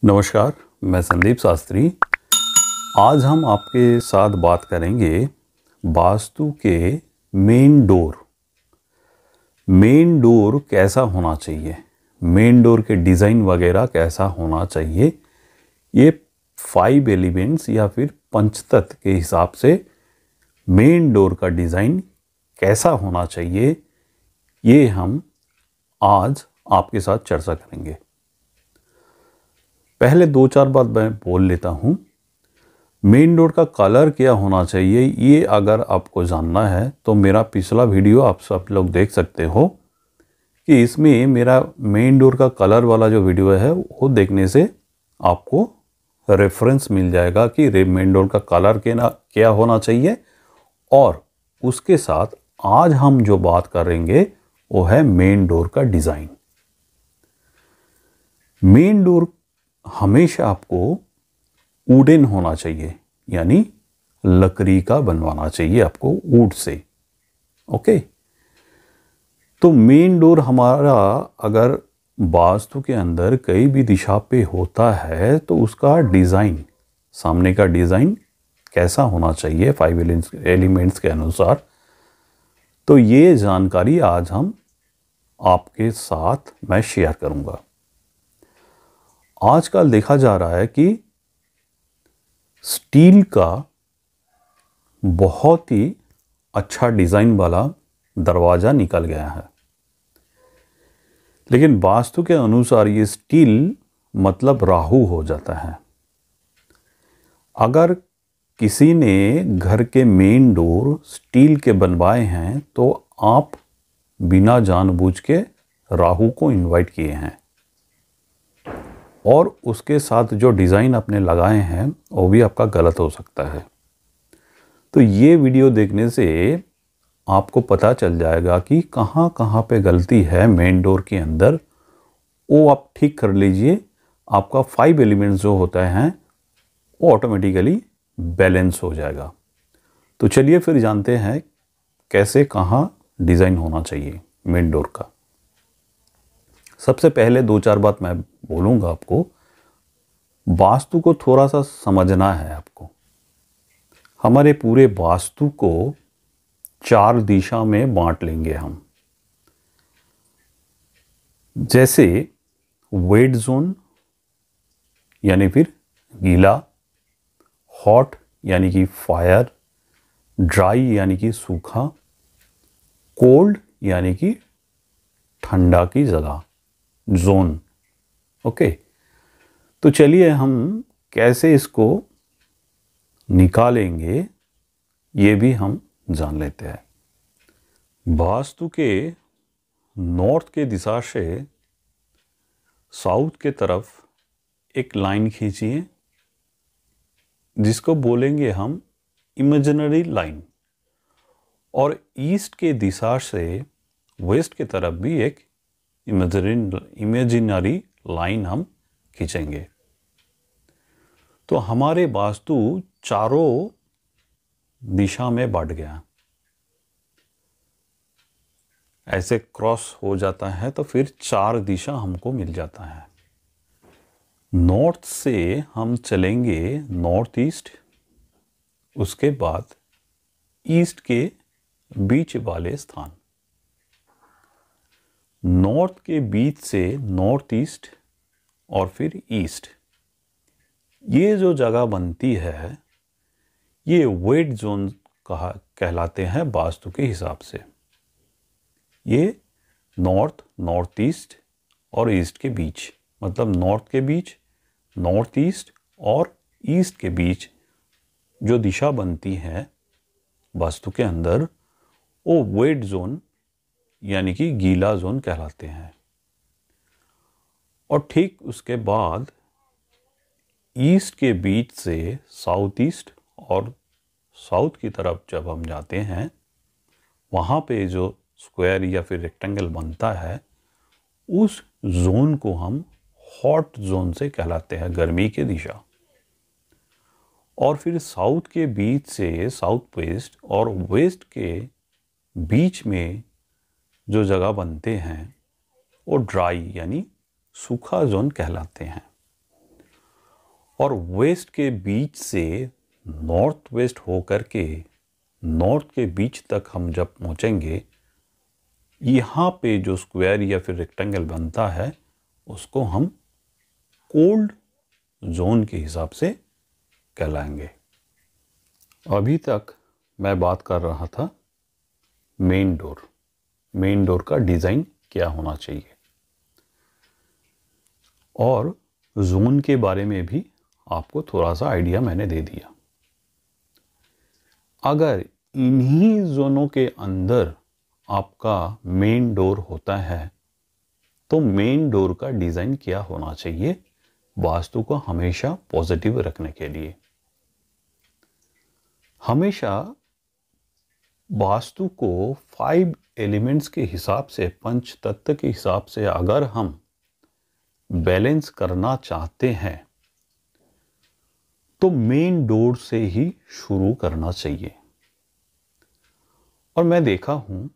नमस्कार, मैं संदीप शास्त्री। आज हम आपके साथ बात करेंगे वास्तु के मेन डोर। मेन डोर कैसा होना चाहिए, मेन डोर के डिज़ाइन वगैरह कैसा होना चाहिए, ये 5 एलिमेंट्स या फिर पंचतत्व के हिसाब से मेन डोर का डिज़ाइन कैसा होना चाहिए, ये हम आज आपके साथ चर्चा करेंगे। पहले 2-4 बात मैं बोल लेता हूँ। मेन डोर का कलर क्या होना चाहिए, ये अगर आपको जानना है तो मेरा पिछला वीडियो आप सब लोग देख सकते हो कि इसमें मेरा मेन डोर का कलर वाला जो वीडियो है वो देखने से आपको रेफरेंस मिल जाएगा कि मेन डोर का कलर क्या होना चाहिए। और उसके साथ आज हम जो बात करेंगे वो है मेन डोर का डिज़ाइन। मेन डोर हमेशा आपको वुडन होना चाहिए, यानी लकड़ी का बनवाना चाहिए आपको वुड से। ओके, तो मेन डोर हमारा अगर वास्तु के अंदर कई भी दिशा पे होता है तो उसका डिज़ाइन, सामने का डिज़ाइन कैसा होना चाहिए 5 एलिमेंट्स के अनुसार, तो ये जानकारी आज हम आपके साथ मैं शेयर करूंगा। आजकल देखा जा रहा है कि स्टील का बहुत ही अच्छा डिज़ाइन वाला दरवाज़ा निकल गया है, लेकिन वास्तु के अनुसार ये स्टील मतलब राहु हो जाता है। अगर किसी ने घर के मेन डोर स्टील के बनवाए हैं तो आप बिना जानबूझ के राहु को इनवाइट किए हैं, और उसके साथ जो डिज़ाइन आपने लगाए हैं वो भी आपका गलत हो सकता है। तो ये वीडियो देखने से आपको पता चल जाएगा कि कहाँ कहाँ पे गलती है मेन डोर के अंदर, वो आप ठीक कर लीजिए। आपका 5 एलिमेंट्स जो होता है वो ऑटोमेटिकली बैलेंस हो जाएगा। तो चलिए फिर जानते हैं कैसे कहाँ डिज़ाइन होना चाहिए मेन डोर का। सबसे पहले 2-4 बात मैं बोलूँगा आपको। वास्तु को थोड़ा सा समझना है आपको। हमारे पूरे वास्तु को 4 दिशा में बांट लेंगे हम। जैसे वेट जोन यानी फिर गीला, हॉट यानी कि फायर, ड्राई यानी कि सूखा, कोल्ड यानी कि ठंडा की जगह, जोन। ओके, तो चलिए हम कैसे इसको निकालेंगे ये भी हम जान लेते हैं। वास्तु के नॉर्थ के दिशा से साउथ के तरफ एक लाइन खींचिए, जिसको बोलेंगे हम इमेजिनरी लाइन, और ईस्ट के दिशा से वेस्ट के तरफ भी एक इमेजिनरी लाइन हम खींचेंगे। तो हमारे वास्तु चारों दिशा में बढ़ गया। ऐसे क्रॉस हो जाता है तो फिर 4 दिशा हमको मिल जाता है। नॉर्थ से हम चलेंगे नॉर्थ ईस्ट, उसके बाद ईस्ट के बीच वाले स्थान, नॉर्थ के बीच से नॉर्थ ईस्ट और फिर ईस्ट। ये जो जगह बनती है ये वेट जोन कहलाते हैं वास्तु के हिसाब से। ये नॉर्थ, नॉर्थ ईस्ट और ईस्ट के बीच, मतलब नॉर्थ के बीच, नॉर्थ ईस्ट और ईस्ट के बीच जो दिशा बनती है वास्तु के अंदर, वो वेट जोन यानी कि गीला जोन कहलाते हैं। और ठीक उसके बाद ईस्ट के बीच से साउथ ईस्ट और साउथ की तरफ जब हम जाते हैं, वहाँ पे जो स्क्वायर या फिर रेक्टेंगल बनता है, उस जोन को हम हॉट जोन से कहलाते हैं, गर्मी की दिशा। और फिर साउथ के बीच से साउथ वेस्ट और वेस्ट के बीच में जो जगह बनते हैं वो ड्राई यानी सूखा जोन कहलाते हैं। और वेस्ट के बीच से नॉर्थ वेस्ट होकर के नॉर्थ के बीच तक हम जब पहुंचेंगे, यहाँ पे जो स्क्वायर या फिर रेक्टेंगल बनता है उसको हम कोल्ड जोन के हिसाब से कहलाएंगे। अभी तक मैं बात कर रहा था मेन डोर का डिज़ाइन क्या होना चाहिए, और जोन के बारे में भी आपको थोड़ा सा आइडिया मैंने दे दिया। अगर इन्हीं जोनों के अंदर आपका मेन डोर होता है तो मेन डोर का डिज़ाइन क्या होना चाहिए वास्तु को हमेशा पॉजिटिव रखने के लिए। हमेशा वास्तु को 5 एलिमेंट्स के हिसाब से, पंच तत्व के हिसाब से अगर हम बैलेंस करना चाहते हैं तो मेन डोर से ही शुरू करना चाहिए। और मैं देखा हूं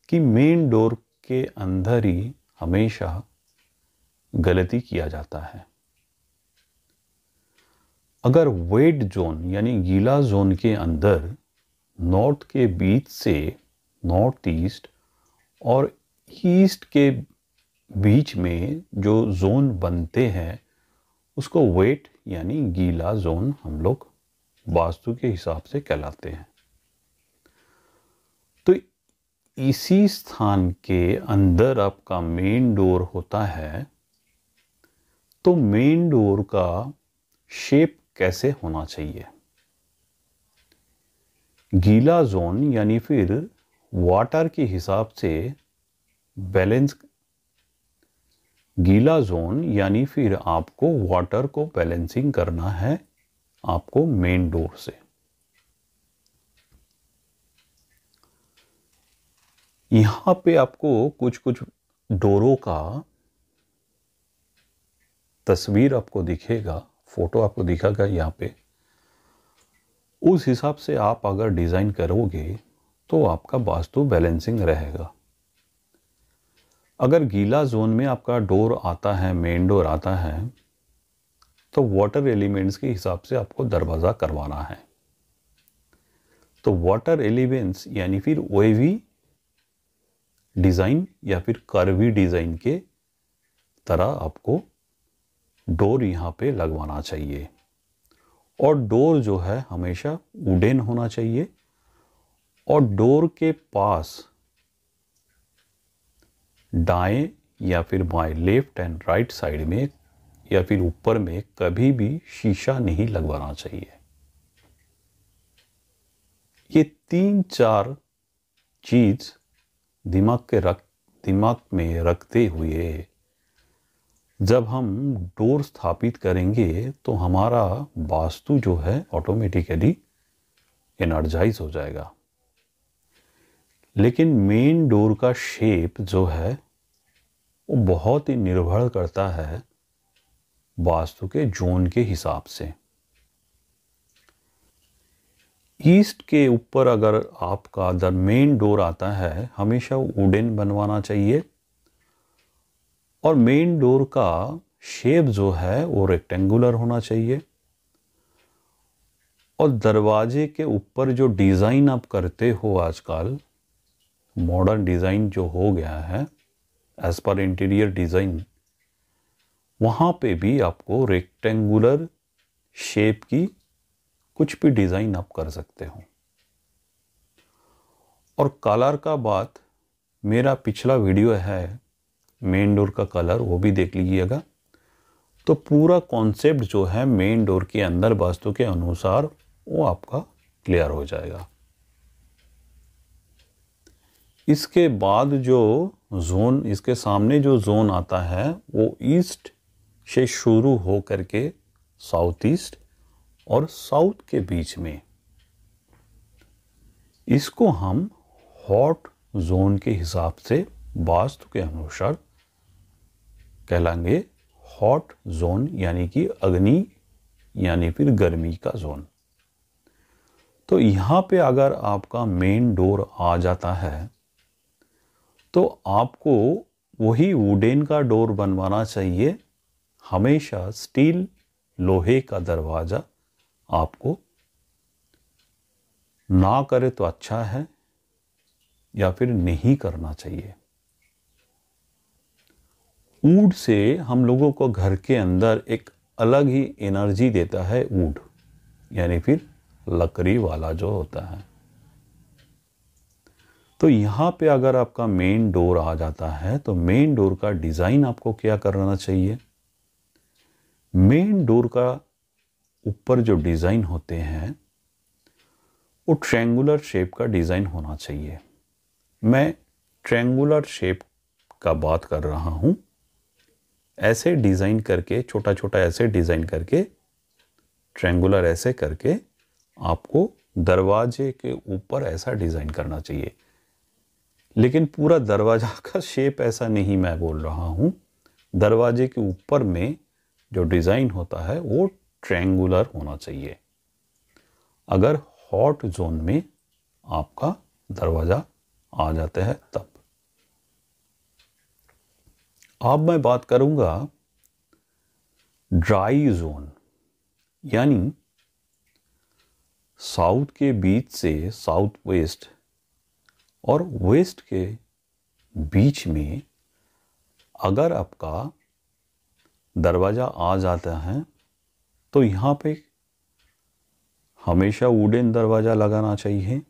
कि मेन डोर के अंदर ही हमेशा गलती किया जाता है। अगर वेट जोन यानी गीला जोन के अंदर नॉर्थ के बीच से नॉर्थ ईस्ट और ईस्ट के बीच में जो जोन बनते हैं उसको वेट यानी गीला जोन हम लोग वास्तु के हिसाब से कहलाते हैं। तो इसी स्थान के अंदर आपका मेन डोर होता है, तो मेन डोर का शेप कैसे होना चाहिए। गीला जोन यानी फिर वाटर के हिसाब से बैलेंस, गीला जोन यानी फिर आपको वाटर को बैलेंसिंग करना है आपको मेन डोर से। यहां पे आपको कुछ कुछ डोरों का तस्वीर आपको दिखेगा, फोटो आपको दिखेगा यहाँ पे। उस हिसाब से आप अगर डिजाइन करोगे तो आपका वास्तु बैलेंसिंग रहेगा। अगर गीला जोन में आपका डोर आता है, मेन डोर आता है, तो वाटर एलिमेंट्स के हिसाब से आपको दरवाजा करवाना है। तो वाटर एलिमेंट्स यानी फिर वेवी डिजाइन या फिर कर्वी डिजाइन के तरह आपको डोर यहां पे लगवाना चाहिए। और डोर जो है हमेशा वुडन होना चाहिए, और डोर के पास दाएं या फिर बाएं, लेफ्ट एंड राइट साइड में या फिर ऊपर में कभी भी शीशा नहीं लगवाना चाहिए। ये 3-4 चीज दिमाग में रखते हुए जब हम डोर स्थापित करेंगे तो हमारा वास्तु जो है ऑटोमेटिकली एनर्जाइज हो जाएगा। लेकिन मेन डोर का शेप जो है वो बहुत ही निर्भर करता है वास्तु के जोन के हिसाब से। ईस्ट के ऊपर अगर आपका द मेन डोर आता है, हमेशा वुडन बनवाना चाहिए, और मेन डोर का शेप जो है वो रेक्टेंगुलर होना चाहिए। और दरवाजे के ऊपर जो डिज़ाइन आप करते हो, आजकल मॉडर्न डिज़ाइन जो हो गया है एज पर इंटीरियर डिज़ाइन, वहाँ पे भी आपको रेक्टेंगुलर शेप की कुछ भी डिज़ाइन आप कर सकते हो। और कलर का बात, मेरा पिछला वीडियो है मेन डोर का कलर, वो भी देख लीजिएगा। तो पूरा कॉन्सेप्ट जो है मेन डोर के अंदर वास्तु के अनुसार वो आपका क्लियर हो जाएगा। इसके बाद जो जोन, इसके सामने जो जोन आता है वो ईस्ट से शुरू हो करके साउथ ईस्ट और साउथ के बीच में, इसको हम हॉट जोन के हिसाब से वास्तु के अनुसार कहलाएंगे हॉट जोन, यानी कि अग्नि यानी फिर गर्मी का जोन। तो यहां पे अगर आपका मेन डोर आ जाता है तो आपको वही वुडन का डोर बनवाना चाहिए, हमेशा स्टील लोहे का दरवाज़ा आपको ना करे तो अच्छा है या फिर नहीं करना चाहिए। वुड से हम लोगों को घर के अंदर एक अलग ही एनर्जी देता है वुड, यानी फिर लकड़ी वाला जो होता है। तो यहाँ पे अगर आपका मेन डोर आ जाता है तो मेन डोर का डिज़ाइन आपको क्या करना चाहिए? मेन डोर का ऊपर जो डिज़ाइन होते हैं वो ट्रायंगुलर शेप का डिज़ाइन होना चाहिए। मैं ट्रायंगुलर शेप का बात कर रहा हूँ। ऐसे डिज़ाइन करके, छोटा छोटा ऐसे डिज़ाइन करके, ट्रायंगुलर ऐसे करके आपको दरवाजे के ऊपर ऐसा डिज़ाइन करना चाहिए। लेकिन पूरा दरवाजा का शेप ऐसा नहीं मैं बोल रहा हूँ। दरवाजे के ऊपर में जो डिज़ाइन होता है वो ट्रायंगुलर होना चाहिए, अगर हॉट जोन में आपका दरवाज़ा आ जाता है तब। अब मैं बात करूंगा ड्राई जोन, यानी साउथ के बीच से साउथ वेस्ट और वेस्ट के बीच में अगर आपका दरवाज़ा आ जाता है तो यहाँ पे हमेशा वुडन दरवाज़ा लगाना चाहिए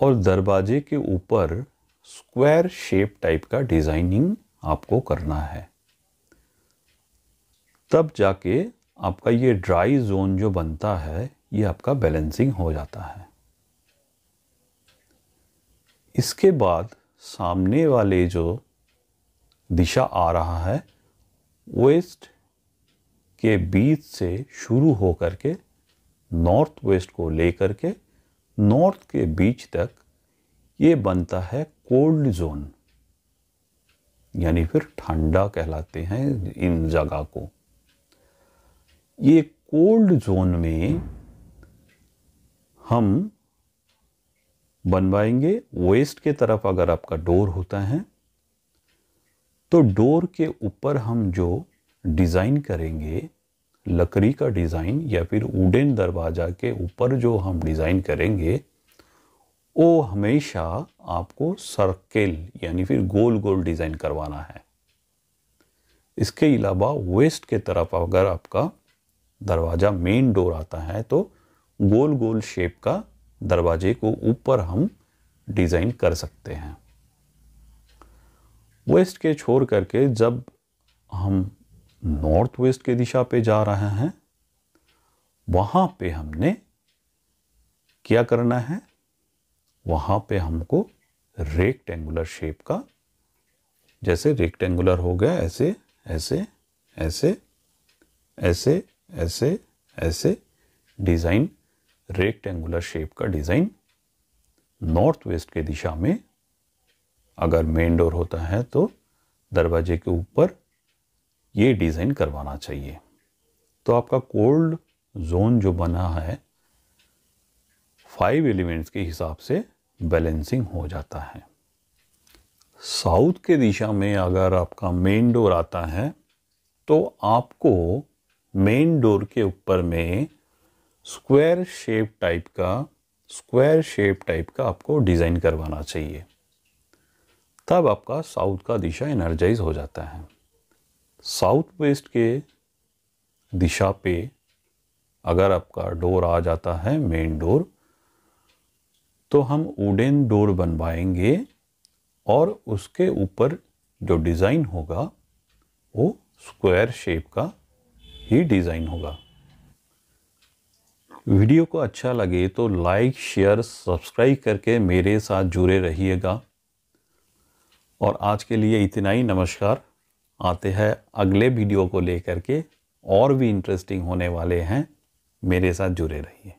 और दरवाजे के ऊपर स्क्वायर शेप टाइप का डिज़ाइनिंग आपको करना है। तब जाके आपका ये ड्राई जोन जो बनता है ये आपका बैलेंसिंग हो जाता है। इसके बाद सामने वाले जो दिशा आ रहा है वेस्ट के बीच से शुरू होकर के नॉर्थ वेस्ट को लेकर के नॉर्थ के बीच तक ये बनता है कोल्ड जोन, यानी फिर ठंडा कहलाते हैं इन जगह को। ये कोल्ड जोन में हम बनवाएंगे वेस्ट के तरफ। अगर आपका डोर होता है तो डोर के ऊपर हम जो डिज़ाइन करेंगे, लकड़ी का डिज़ाइन या फिर वुडन दरवाज़ा के ऊपर जो हम डिज़ाइन करेंगे वो हमेशा आपको सर्कल यानी फिर गोल गोल डिज़ाइन करवाना है। इसके अलावा वेस्ट के तरफ अगर आपका दरवाज़ा मेन डोर आता है तो गोल गोल शेप का दरवाजे को ऊपर हम डिज़ाइन कर सकते हैं। वेस्ट के छोड़ करके जब हम नॉर्थ वेस्ट के दिशा पे जा रहे हैं वहाँ पे हमने क्या करना है, वहाँ पे हमको रेक्टेंगुलर शेप का, जैसे रेक्टेंगुलर हो गया ऐसे ऐसे ऐसे ऐसे ऐसे ऐसे डिज़ाइन, रेक्टेंगुलर शेप का डिज़ाइन नॉर्थ वेस्ट के दिशा में अगर मेन डोर होता है तो दरवाजे के ऊपर ये डिज़ाइन करवाना चाहिए। तो आपका कोल्ड जोन जो बना है 5 एलिमेंट्स के हिसाब से बैलेंसिंग हो जाता है। साउथ के दिशा में अगर आपका मेन डोर आता है तो आपको मेन डोर के ऊपर में स्क्वायर शेप टाइप का आपको डिज़ाइन करवाना चाहिए। तब आपका साउथ का दिशा एनर्जाइज हो जाता है। साउथ वेस्ट के दिशा पे अगर आपका डोर आ जाता है मेन डोर तो हम वुडन डोर बनवाएंगे और उसके ऊपर जो डिज़ाइन होगा वो स्क्वायर शेप का ही डिज़ाइन होगा। वीडियो को अच्छा लगे तो लाइक, शेयर, सब्सक्राइब करके मेरे साथ जुड़े रहिएगा। और आज के लिए इतना ही। नमस्कार। आते हैं अगले वीडियो को लेकर के, और भी इंटरेस्टिंग होने वाले हैं। मेरे साथ जुड़े रहिए।